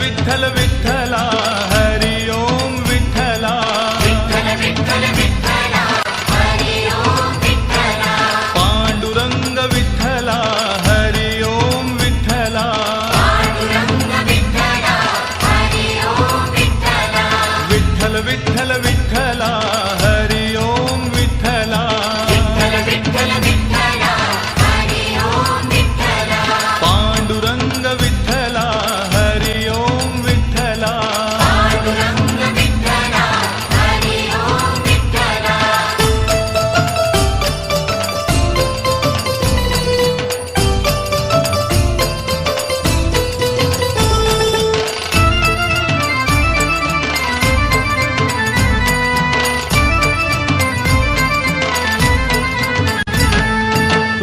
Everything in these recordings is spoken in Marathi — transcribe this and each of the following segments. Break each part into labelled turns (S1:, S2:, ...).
S1: विठ्ठल विठ्ठला हरि ओम विठ्ठला
S2: विठ्ठल विठ्ठल विठ्ठला हरि ओम विठ्ठला
S1: पांडुरंग विठ्ठला हरि ओम विठ्ठला
S2: पांडुरंग विठ्ठला हरि ओम विठ्ठला
S1: विठ्ठल विठ्ठल विठ्ठला हरि ओम विठ्ठला
S2: विठ्ठल विठ्ठल विठ्ठला हरि ओम विठ्ठला
S1: पांडुरंग विठ्ठला हरि ओम विठ्ठला
S2: पांडुरंग विठ्ठला हरि ओम विठ्ठला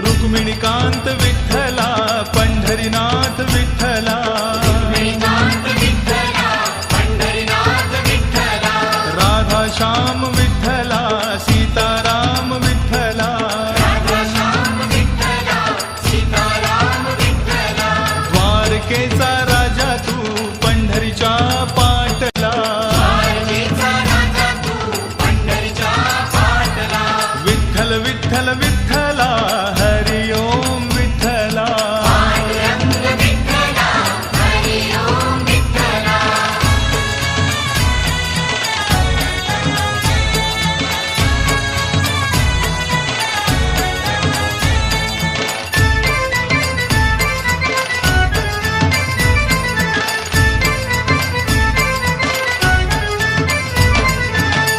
S1: रुक्मिणीकांत विठ्ठला पंढरीनाथ विठ्ठला
S2: विठ्ठलानाथ विठ्ठला पंढरीनाथ विठ्ठला
S1: राधाश्याम विठ्ठला सीताराम विठ्ठला
S2: राधाश्याम विठ्ठला सीताराम विठ्ठला
S1: द्वारकेचा राजा तू पंढरीच्या पाटला
S2: द्वारकेचा राजा तू पंढरीच्या पाटला
S1: विठ्ठल विठ्ठल विठ्ठला हरि ओम विठ्ठला
S2: पांडुरंग विठ्ठला हरि ओम विठ्ठला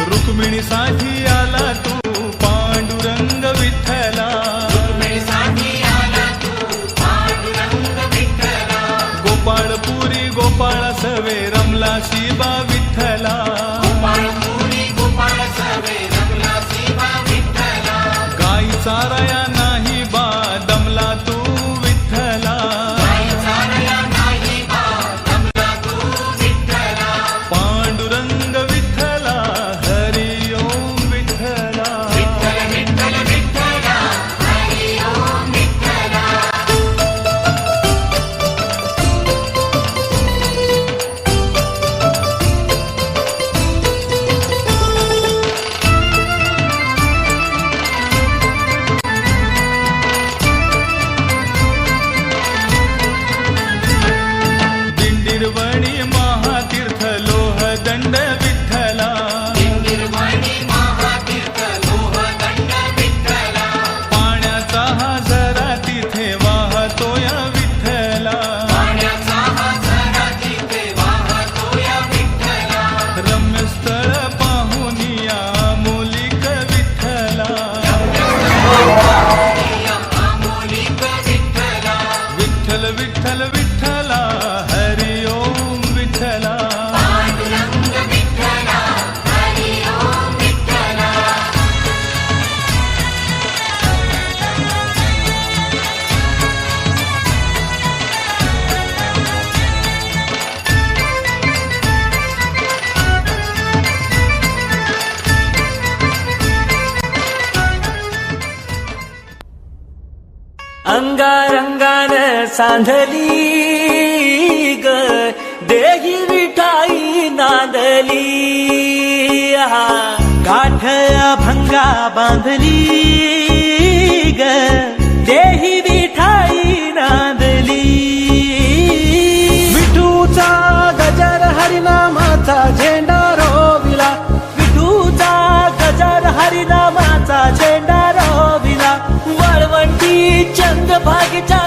S1: रुक्मिणीसाठी आला तू पांडुरंग विठ्ठला
S2: रुक्मिणीसाठी आला तू पांडुरंग विठ्ठला
S1: गोपाळपुरी गोपाळ सवे रमला शिबा विठ्ठला
S2: गोपाळपुरी गोपाळ सवे रमला शिवा विठ्ठला
S1: गाई चाराया नाही बा दमला तू विठ्ठला
S2: गायचा रया नाही बा दमला तू विठ्ठला
S1: पांडुरंग विठ्ठला हरि ओम विठ्ठला
S2: विठ्ठल विठ्ठल विठ्ठला हरि ओम विठ्ठला
S1: दिंडीरवणी महातीर्थ लोहदंड विठ्ठला
S2: निर्वाणी महातीर्थ लोहदंड विठ्ठला
S1: पाण्याचा हा झरा तिथे वाहतोय विठ्ठला
S2: पाण्याचा हा झरा तिथे वाहतोया विठ्ठला
S1: रम्य स्थळ पाहुनिया मोलिक विठ्ठला
S2: आमोलिक विठ्ठला
S1: विठ्ठल विठ्ठल विठ्ठला हरि ओम विठ्ठला
S2: पांडुरंग विठ्ठला हरि ओम विठ्ठला
S3: अंगारंगान सांधली ग देही विठाई नांदली गाठया भंगा बांधली ग देही विठाई नांदली विठूचा गजर हरिनामाचा झेंडा रोविला विठूचा गजर हरिनामाचा झेंडा रोविला वळवंटी चंद्रभागेच्या